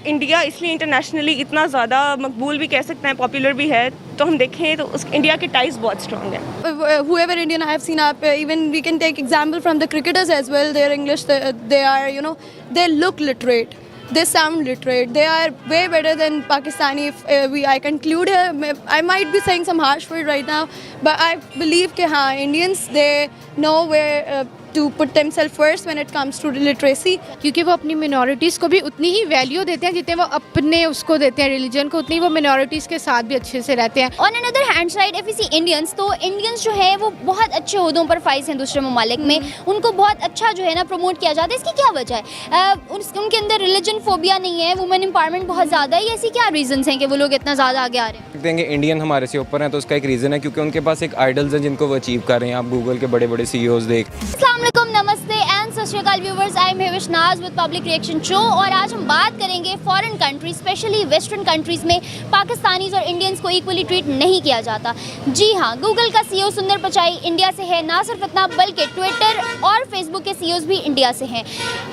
India इसलिए internationally इतना ज़्यादा मकबूल भी कह सकते हैं, पॉपुलर भी है, तो हम देखें तो उस इंडिया के टाइज बहुत स्ट्रॉन्ग है। Whoever Indian I have seen up, even we can take example from the cricketers as well. Their English, they are, you know, they look literate. They sound literate. They are way better than Pakistani. If I conclude here, I might be saying some harsh word right now, but I believe that Indians, they know where to put themselves first when it comes to literacy. क्योंकि वो अपनी minorities को भी उतनी ही value देते हैं जितने वो अपने उसको देते हैं रिलीजन को, उतनी वो मिनॉरिटीज़ के साथ भी अच्छे से रहते हैं। On another hand side if you see Indians, तो इंडियंस जो है वो बहुत अच्छे ओहदों पर फाइज हैं दूसरे ममालिक में, उनको बहुत अच्छा जो है ना प्रमोट किया जाता है। इसकी क्या वजह है? उनके अंदर रिलीजन फोबिया नहीं है, वुमेन एम्पावरमेंट बहुत ज़्यादा है, ऐसी क्या रीजंस हैं कि वो लोग इतना ज़्यादा आगे आ रहे हैं? देंगे इंडियन हमारे से ऊपर हैं, तो उसका एक रीज़न है क्योंकि उनके पास एक आइडल्स हैं जिनको वो अचीव कर रहे हैं। आप गूगल के बड़े बड़े CEOs देख। अस्सलाम वालेकुम, नमस्ते एंड सत श्री अकाल व्यूवर्स, आई एम हेविश नाज विद पब्लिक रिएक्शन शो। और आज हम बात करेंगे foreign countries, specially western countries में पाकिस्तानीज और इंडियंस को इक्वली ट्रीट नहीं किया जाता। जी हाँ, गूगल का CEO सुंदर पिचाई इंडिया से है, ना सिर्फ इतना बल्कि ट्विटर और फेसबुक के CEOs भी इंडिया से हैं।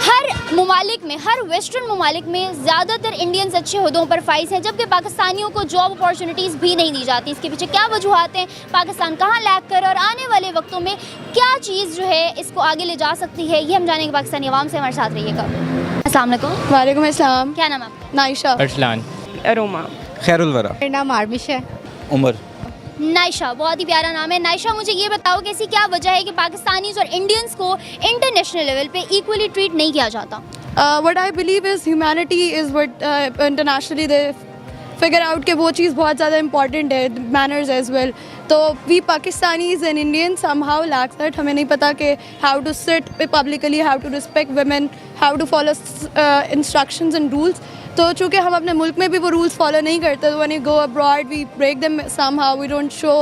हर ममालिक में, हर वेस्टर्न ममालिक में ज़्यादातर इंडियंस अच्छे ओहदों पर फाइज हैं, जबकि पाकिस्तानियों को जॉब अपॉर्चुनिटीज़ भी नहीं दी जाती। इसके पीछे क्या वजूहत हैं, पाकिस्तान कहाँ लैग कर, और आने वाले वक्तों में क्या चीज़ जो है इसको आगे ले जा सकती है, ये हम जानेंगे पाकिस्तानी अवाम से। हमारे साथ रहिएगा। अस्सलाम वालेकुम। वालेकुम अस्सलाम। क्या नाम है आपका? नाइशा। अरसलान। अरोमा। खैरुल वरा। मेरा नाम आर्मिश है। उमर। नाइशा, बहुत ही प्यारा नाम है। नाइशा, मुझे ये बताओ कि ऐसी क्या वजह है कि पाकिस्तानीज और इंडियंस को इंटरनेशनल लेवल पे इक्वली ट्रीट नहीं किया जाता? What I believe is humanity is what internationally they figure out कि वो चीज़ बहुत ज़्यादा important है, manners as well. तो we Pakistanis and Indians somehow lack that. हमें नहीं पता कि how to sit publicly, how to respect women, how to follow instructions and rules. तो चूँकि हम अपने मुल्क में भी वो रूल्स फॉलो नहीं करते, तो when we go abroad we break them somehow, we don't show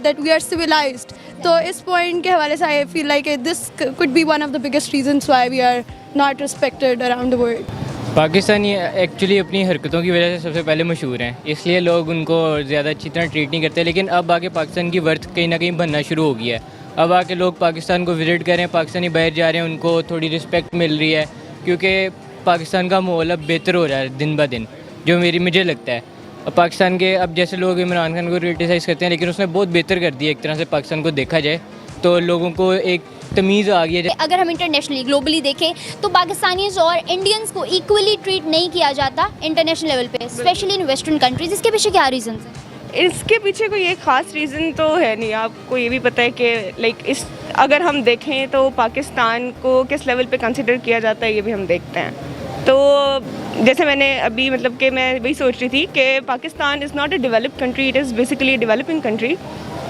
that we are civilized. तो इस पॉइंट के हवाले से I feel like this could be one of the biggest reasons why we are not respected around the world. Pakistani actually अपनी हरकतों की वजह से सबसे पहले मशहूर हैं, इसलिए लोग उनको ज़्यादा अच्छी तरह ट्रीट नहीं करते। लेकिन अब आके पाकिस्तान की वर्थ कहीं ना कहीं बनना शुरू हो गया है। अब आके लोग पाकिस्तान को विज़िट कर रहे हैं, पाकिस्तानी बाहर जा रहे हैं, उनको थोड़ी रिस्पेक्ट मिल रही है, क्योंकि पाकिस्तान का माहौल अब बेहतर हो रहा है दिन ब दिन, जो मुझे लगता है। अब पाकिस्तान के अब जैसे लोग इमरान खान को क्रिटिसाइज़ करते हैं, लेकिन उसने बहुत बेहतर कर दिया एक तरह से पाकिस्तान को देखा जाए, तो लोगों को एक तमीज़ आ गई है। अगर हम इंटरनेशनली ग्लोबली देखें तो पाकिस्तानीज और इंडियंस को इक्वली ट्रीट नहीं किया जाता इंटरनेशनल लेवल पे, स्पेशली इन वेस्टर्न कंट्रीज। इसके पीछे क्या रीज़न है? इसके पीछे कोई एक ख़ास रीज़न तो है नहीं। आपको ये भी पता है कि अगर हम देखें तो पाकिस्तान को किस लेवल पे कंसिडर किया जाता है, ये भी हम देखते हैं। तो जैसे मैंने अभी मतलब कि मैं वही सोच रही थी कि Pakistan is not a developed country, it is basically a developing country,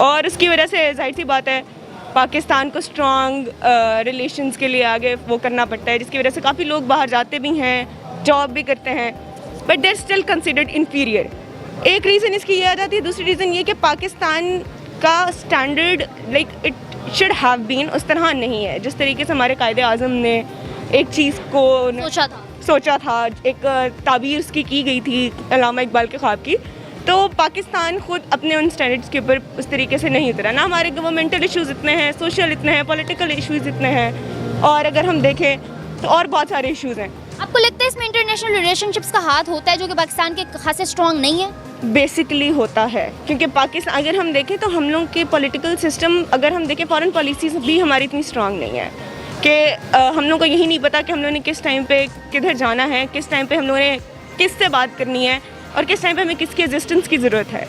और उसकी वजह से जाहिर सी बात है पाकिस्तान को स्ट्रॉन्ग रिलेशंस के लिए आगे वो करना पड़ता है, जिसकी वजह से काफ़ी लोग बाहर जाते भी हैं, जॉब भी करते हैं, but they are still considered inferior. एक रीज़न इसकी ये आ जाती है। दूसरी रीज़न ये कि पाकिस्तान का standard like it should have been उस तरह नहीं है जिस तरीके से हमारे कायदे आज़म ने एक चीज़ को सोचा था, एक ताबीर उसकी की गई थी अल्लामा इकबाल के ख्वाब की। तो पाकिस्तान खुद अपने उन स्टैंडर्ड्स के ऊपर उस तरीके से नहीं उतरा, ना हमारे गवर्नमेंटल इश्यूज़ इतने हैं, सोशल इतने हैं, पॉलिटिकल इश्यूज़ इतने हैं, और अगर हम देखें तो और बहुत सारे इश्यूज़ हैं। आपको लगता है इसमें इंटरनेशनल रिलेशनशिप्स का हाथ होता है जो कि पाकिस्तान के खासे स्ट्रॉन्ग नहीं है? बेसिकली होता है, क्योंकि पाकिस्तान अगर हम देखें तो हम लोग के पॉलिटिकल सिस्टम, अगर हम देखें फॉरेन पॉलिसीज़ भी हमारी इतनी स्ट्रॉन्ग नहीं है कि हम लोग को यही नहीं पता कि हम लोगों ने किस टाइम पे किधर जाना है, किस टाइम पे हम लोगों ने किससे बात करनी है, और किस टाइम पे हमें किसकी एग्जिस्टेंस की ज़रूरत है।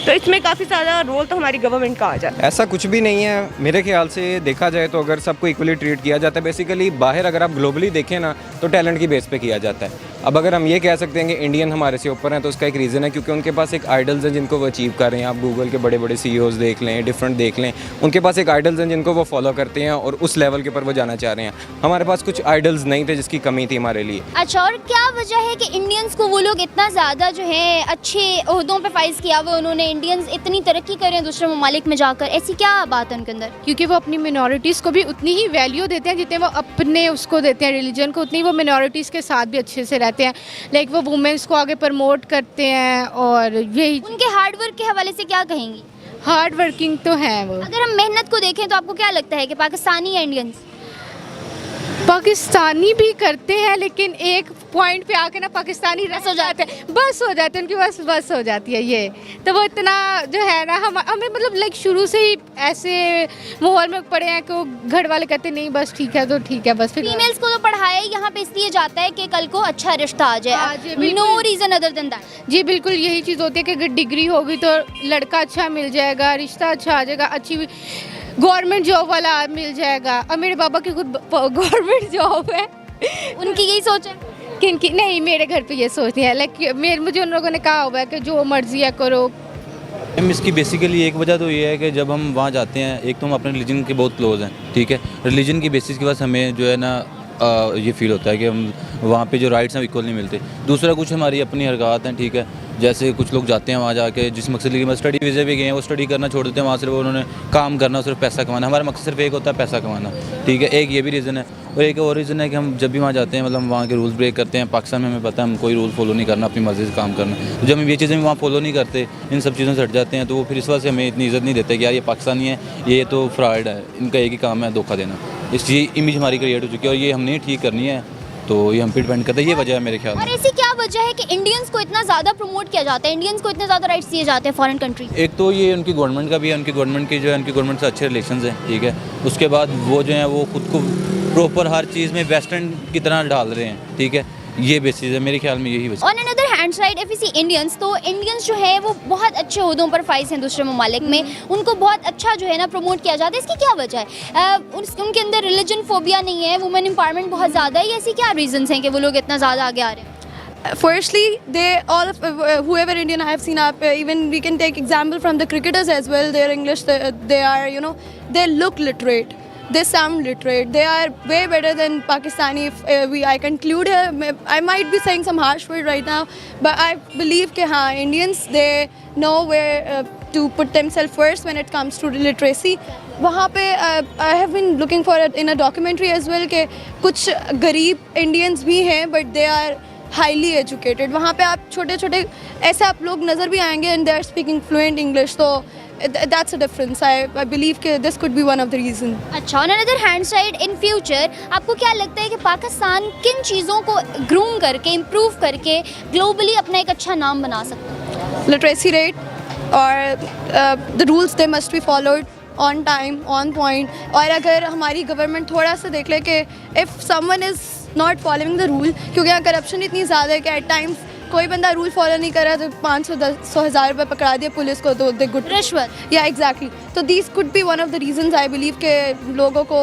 तो इसमें काफ़ी ज़्यादा रोल तो हमारी गवर्नमेंट का आ जाता है। ऐसा कुछ भी नहीं है मेरे ख्याल से। देखा जाए तो अगर सबको इक्वली ट्रीट किया जाता है, बेसिकली बाहर अगर आप ग्लोबली देखें ना तो टैलेंट की बेस पे किया जाता है। अब अगर हम ये कह सकते हैं कि इंडियन हमारे से ऊपर हैं, तो उसका एक रीज़न है क्योंकि उनके पास एक आइडल्स हैं जिनको वो अचीव कर रहे हैं। आप गूगल के बड़े बड़े CEOs देख लें, डिफरेंट देख लें, उनके पास एक आइडल्स हैं जिनको वो फॉलो करते हैं और उस लेवल के ऊपर वो जाना चाह रहे हैं। हमारे पास कुछ आइडल्स नहीं थे जिसकी कमी थी हमारे लिए। अच्छा, और क्या वजह है कि इंडियंस को वो लोग इतना ज़्यादा जो है अच्छे ओहदों पे फाइज किया हुआ, उन्होंने इंडियंस इतनी तरक्की कर रहे हैं दूसरे ममालिक में जाकर, ऐसी क्या बात है उनके अंदर? क्योंकि वो अपनी मिनॉरिटीज़ को भी उतनी ही वैल्यू देते हैं जितने वो अपने उसको देते हैं रिलीजन को, उतनी वो मिनॉरिटीज़ के साथ भी अच्छे से रहते हैं। लाइक वो वुमेन्स को आगे प्रमोट करते हैं, और यही उनके हार्ड वर्क के हवाले से क्या कहेंगी? हार्ड वर्किंग तो हैं वो। अगर हम मेहनत को देखें तो आपको क्या लगता है कि पाकिस्तानी या इंडियंस? पाकिस्तानी भी करते हैं, लेकिन एक पॉइंट पे आके ना पाकिस्तानी रस हो जाते हैं, बस हो जाते हैं उनकी, बस हो जाती है ये। तो वो इतना जो है ना हमें मतलब लाइक शुरू से ही ऐसे माहौल में पड़े हैं कि वो घर वाले कहते नहीं बस ठीक है तो ठीक है बस। फिर फीमेल्स को तो पढ़ाया यहाँ पे इसलिए जाता है कि कल को अच्छा रिश्ता आ जाए, no reason other than that. जी बिल्कुल यही चीज़ होती है कि अगर डिग्री होगी तो लड़का अच्छा मिल जाएगा, रिश्ता अच्छा आ जाएगा, अच्छी गवर्नमेंट जॉब वाला मिल जाएगा। अब मेरे पापा की खुद गवर्नमेंट जॉब है, उनकी यही सोच है। किनकी नहीं, मेरे घर पे ये सोचती है लाइक मुझे उन लोगों ने कहा हुआ है कि जो मर्जी है करो। हम इसकी बेसिकली एक वजह तो ये है कि जब हम वहाँ जाते हैं, एक तो हम अपने रिलीजन के बहुत क्लोज हैं, ठीक है, रिलीजन की बेसिस के बाद हमें जो है ना ये फील होता है कि हम वहाँ पे जो राइट्स हैं इक्वल नहीं मिलते। दूसरा कुछ हमारी अपनी हरकत हैं, ठीक है, जैसे कुछ लोग जाते हैं वहाँ जाके जिस मकसद के लिए स्टडी वीज़े पे गए हैं, वो स्टडी करना छोड़ देते हैं, वहाँ सिर्फ उन्होंने काम करना, सिर्फ पैसा कमाना। हमारा मकसद सिर्फ एक होता है पैसा कमाना, ठीक है, एक ये भी रीज़न है। और एक और रीज़न है कि हम जब भी वहाँ जाते हैं मतलब हम वहाँ के रूल्स ब्रेक करते हैं। पाकिस्तान में हमें पता है हम कोई रूल फॉलो नहीं करना, अपनी मर्ज़ी से काम करना। तो जब हम ये चीज़ें वहाँ फॉलो नहीं करते, इन सब चीज़ों से हट जाते हैं, तो वो फिर इस वजह से हमें इतनी इज़्ज़त नहीं देते कि यार ये पाकिस्तानी है, ये तो फ्रॉड है, इनका एक ही काम है धोखा देना। इस ये इमेज हमारी क्रिएट हो चुकी है और ये हमने ठीक करनी है, तो ये हम पे डिपेंड करता है। ये वजह है मेरे ख्याल में। और ऐसी क्या वजह है कि इंडियंस को इतना ज़्यादा प्रमोट किया जाता है, इंडियंस को इतने ज़्यादा राइट्स दिए जाते हैं फॉरेन कंट्रीज? एक तो ये उनकी गवर्नमेंट का भी है, उनकी गवर्नमेंट की जो है उनकी गवर्नमेंट से अच्छे रिलेशंस हैं, ठीक है। उसके बाद वो जो हैं वो खुद को प्रॉपर हर चीज़ में वेस्टर्न की तरह डाल रहे हैं, ठीक है, ये बेसिस है मेरे ख्याल में, यही वजह। On another hand side if you see Indians, तो इंडियंस जो है वो बहुत अच्छे ओहदों पर फाइज हैं दूसरे ममालिक में, उनको बहुत अच्छा जो है ना प्रमोट किया जाता है। इसकी क्या वजह है? उनके अंदर रिलीजन फोबिया नहीं है, वुमेन एम्पावरमेंट बहुत ज़्यादा है, ऐसी क्या रीजंस हैं कि वो लोग इतना ज़्यादा आगे आ रहे हैं? Firstly, they all of whoever Indian I have seen up, even we can take example from the cricketers as well. Their English, they are they look literate, they sound literate, they are way better than Pakistani. If I conclude here, I might be saying some harsh word right now, but I believe कि हाँ Indians they know where to put themselves first when it comes to literacy. वहाँ पे I have been looking for it in a documentary as well कि कुछ गरीब Indians भी हैं but they are highly educated. वहाँ पे आप छोटे छोटे ऐसे आप लोग नज़र भी आएंगे and they are speaking fluent English, तो that's a difference. I believe कि this could be one of the reason. अच्छा, on another hand side in future आपको क्या लगता है कि पाकिस्तान किन चीज़ों को ग्रूम करके इम्प्रूव करके ग्लोबली अपना एक अच्छा नाम बना सकता है? लिटरेसी रेट और the rules they must be followed on time on point. और अगर हमारी गवर्नमेंट थोड़ा सा देख ले कि if someone is not following the rule, क्योंकि यहाँ करप्शन इतनी ज़्यादा है कि एट टाइम्स कोई बंदा रूल फॉलो नहीं कर रहा तो 500-1000 रुपये पकड़ा दिया पुलिस को तो दे गुड रिश्वत। या एग्जैक्टली, तो these could be one of the reasons I believe के लोगों को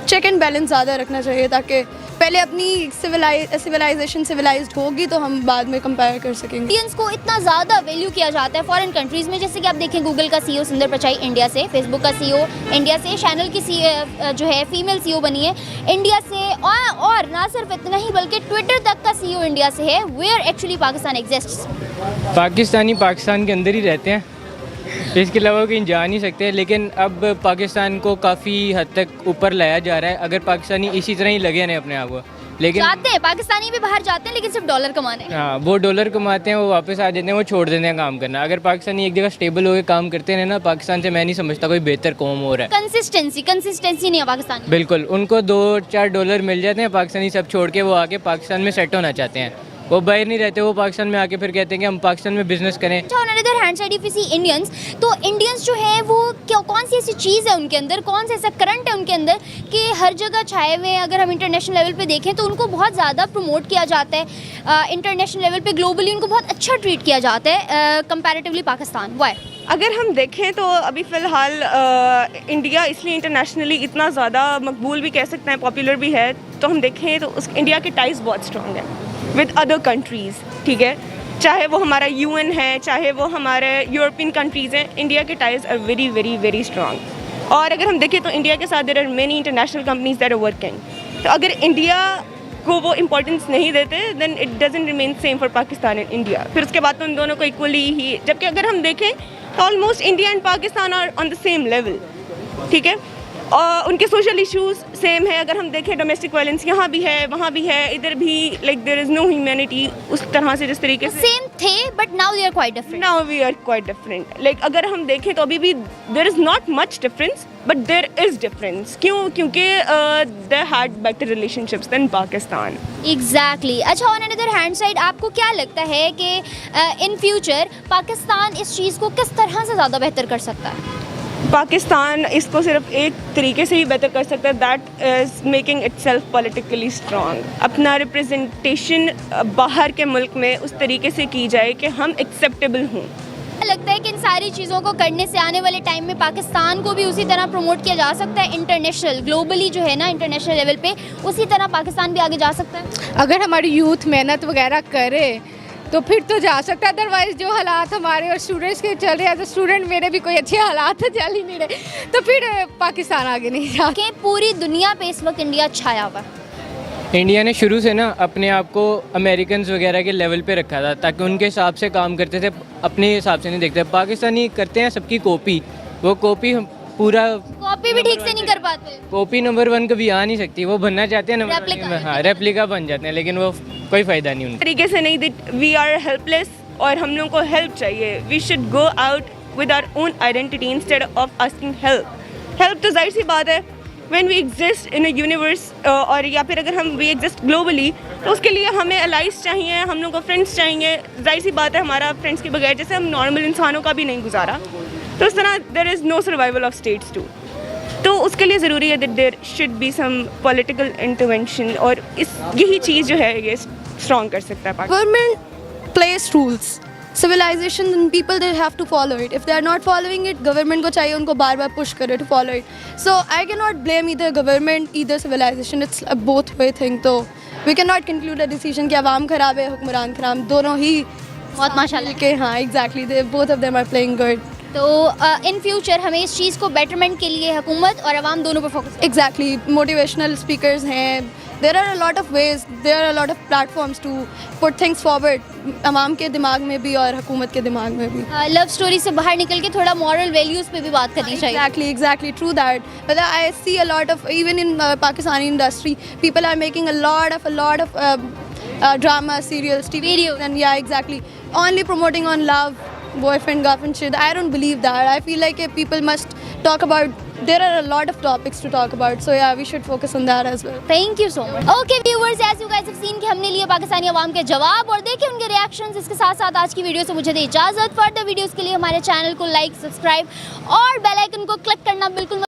चेक एंड बैलेंस ज़्यादा रखना चाहिए ताकि पहले अपनी सिविलाइजेशन सिविलाइज्ड होगी तो हम बाद में कंपेयर कर सकेंगे। इंडियंस को इतना ज़्यादा वैल्यू किया जाता है फॉरेन कंट्रीज़ में, जैसे कि आप देखें गूगल का सीईओ सुंदर पिचाई इंडिया से, फेसबुक का सीईओ इंडिया से, चैनल की जो है फीमेल सीईओ बनी है इंडिया से, और ना सिर्फ इतना ही बल्कि ट्विटर तक का सीईओ इंडिया से है। Where actually Pakistan exists? Pakistani Pakistan के अंदर ही रहते हैं, इसके अलावा कहीं जा नहीं सकते। लेकिन अब पाकिस्तान को काफ़ी हद तक ऊपर लाया जा रहा है, अगर पाकिस्तानी इसी तरह ही लगे हैं अपने आप को। लेकिन जाते हैं पाकिस्तानी भी बाहर जाते हैं लेकिन सिर्फ डॉलर कमाने। हाँ, वो डॉलर कमाते हैं, वो वापस आ जाते हैं, वो छोड़ देते हैं काम करना। अगर पाकिस्तानी एक जगह स्टेबल होकर काम करते हैं ना, पाकिस्तान से मैं नहीं समझता कोई बेहतर कौम हो रहा है। कंसिस्टेंसी नहीं है पाकिस्तान में। बिल्कुल, उनको 2-4 डॉलर मिल जाते हैं, पाकिस्तानी सब छोड़ के वो आके पाकिस्तान में सेट होना चाहते हैं। वो बाहर नहीं रहते, वो पाकिस्तान में आके फिर कहते हैं कि हम पाकिस्तान में बिजनेस करें। On another hand side if you see Indians, तो इंडियंस जो है वो कौन सी ऐसी चीज़ है उनके अंदर, कौन सा ऐसा करंट है उनके अंदर कि हर जगह छाए हुए हैं? अगर हम इंटरनेशनल लेवल पे देखें तो उनको बहुत ज़्यादा प्रमोट किया जाता है, इंटरनेशनल लेवल पे ग्लोबली उनको बहुत अच्छा ट्रीट किया जाता है कंपैरेटिवली पाकिस्तान। वाई? अगर हम देखें तो अभी फ़िलहाल इंडिया इसलिए इंटरनेशनली इतना ज़्यादा मकबूल भी कह सकते हैं, पॉपुलर भी है, तो हम देखें तो इंडिया के टाइज बहुत स्ट्रॉन्ग हैं विद अदर कंट्रीज़, ठीक है, चाहे वो हमारा यूएन है, चाहे वो हमारे यूरोपियन कंट्रीज़ हैं, इंडिया के ties are very very very strong. और अगर हम देखें तो इंडिया के साथ there are many international companies that are working, तो अगर इंडिया को वो इम्पोर्टेंस नहीं देते then it doesn't remain same for Pakistan and India. फिर उसके बाद तो उन दोनों को इक्वली ही, जबकि अगर हम देखें तो almost India and Pakistan are on the same level, ठीक है। और उनके सोशल इश्यूज सेम है। अगर हम देखें डोमेस्टिक वायलेंस यहाँ भी है, वहाँ भी है, इधर भी, like there is no humanity उस तरह से जिस तरीके से सेम थे but now they are quite different. Now we are quite different. Like अगर हम देखें तो अभी भी there is not much difference but there is difference. क्यों? क्योंकि they had better relationships than Pakistan. Exactly. अच्छा, ऑन अनदर हैंड साइड आपको क्या लगता है कि इन फ्यूचर पाकिस्तान इस चीज़ को किस तरह से ज़्यादा बेहतर कर सकता है? पाकिस्तान इसको सिर्फ एक तरीके से ही बेहतर कर सकता है, that is making itself politically strong. अपना रिप्रेजेंटेशन बाहर के मुल्क में उस तरीके से की जाए कि हम एक्सेप्टेबल हों। लगता है कि इन सारी चीज़ों को करने से आने वाले टाइम में पाकिस्तान को भी उसी तरह प्रमोट किया जा सकता है इंटरनेशनल, ग्लोबली जो है ना, इंटरनेशनल लेवल पे उसी तरह पाकिस्तान भी आगे जा सकता है। अगर हमारी यूथ मेहनत वगैरह करे तो फिर तो जा सकता है, अदरवाइज जो हालात हमारे और स्टूडेंट्स के चल रहे हैं, तो स्टूडेंट मेरे भी कोई अच्छे हालात चल ही नहीं रहे, तो फिर पाकिस्तान आगे नहीं जा। कि पूरी दुनिया पे इस वक्त इंडिया छाया हुआ है। इंडिया ने शुरू से ना अपने आप को अमेरिकन वगैरह के लेवल पे रखा था ताकि उनके हिसाब से काम करते थे, अपने हिसाब से नहीं देखते। पाकिस्तानी करते हैं सबकी कॉपी, वो कॉपी पूरा कॉपी भी ठीक से नहीं कर पाते। कॉपी नंबर 1 कभी आ नहीं सकती, वो बनना चाहते हैं नंबर Replica। 1 में, हाँ रेप्लिका बन जाते हैं, लेकिन वो कोई फ़ायदा नहीं उनका। तरीके से नहीं, वी आर हेल्पलेस और हम लोगों को हेल्प चाहिए। We should go out with our own identity instead of asking help. Help तो जाहिर सी बात है, when we exist in a universe, और या फिर अगर हम वी एग्जिस्ट ग्लोबली, तो उसके लिए हमें अलाइज चाहिए, हम लोग को फ्रेंड्स चाहिए। जाहिर सी बात है, हमारा फ्रेंड्स के बगैर जैसे हम नॉर्मल इंसानों का भी नहीं गुजारा, तो इस तरह there is no survival of states too. तो उसके लिए ज़रूरी है that there should be some political intervention, और यही चीज़ जो है ये स्ट्रॉन्ग कर सकता है Pakistan. Government plays rules. Civilization and people, they have to follow it. If they are not following it, government को चाहिए उनको बार बार push करे to follow it. So I cannot blame either government, either civilization. It's a both way thing. तो we cannot conclude a decision कि अवाम खराब है, हुक्मरान खराब, दोनों ही बहुत माशाल्लाह। के, हाँ exactly, they both of them are playing good. तो इन फ्यूचर हमें इस चीज़ को बेटरमेंट के लिए हुकूमत और अवाम दोनों पर फोकस। Exactly, motivational speakers हैं. There are a lot of ways, there are a lot of platforms to put things forward. अवाम के दिमाग में भी और हुकूमत के दिमाग में भी. लव स्टोरी से बाहर निकल के थोड़ा मॉरल वैल्यूज़ पे भी बात करनी चाहिए। Exactly, true that. But I see a lot of, even in Pakistani industry, people are making a lot of drama, serials, TV Videos. and yeah, exactly. Only promoting on love, boyfriend, girlfriend shit. I don't believe that. I feel like people must talk about. There are a lot of topics to talk about, so yeah, we should focus on that as well. Thank you so much. Okay viewers, as you guys have seen कि हमने लिए पाकिस्तानी अवाम के जवाब और देखे उनके reactions. इसके साथ साथ आज की वीडियो से मुझे दे इजाज़त। फर्दर वीडियोस के लिए हमारे चैनल को लाइक, सब्सक्राइब और बेल आइकन को क्लिक करना बिल्कुल